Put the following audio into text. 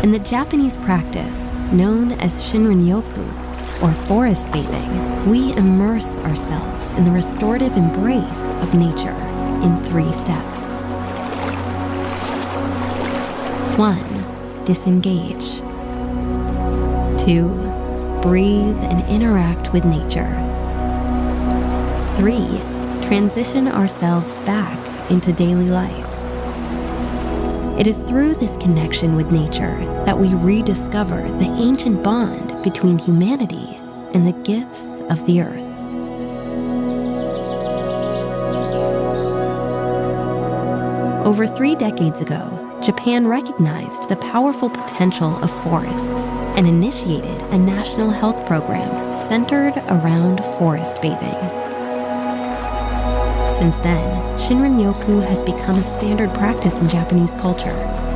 In the Japanese practice, known as Shinrin-yoku, or forest bathing, we immerse ourselves in the restorative embrace of nature in 3 steps. 1. Disengage. 2. Breathe and interact with nature. 3. Transition ourselves back into daily life. It is through this connection with nature that we rediscover the ancient bond between humanity and the gifts of the earth. Over 3 decades ago, Japan recognized the powerful potential of forests and initiated a national health program centered around forest bathing. Since then, Shinrin-yoku has become a standard practice in Japanese culture,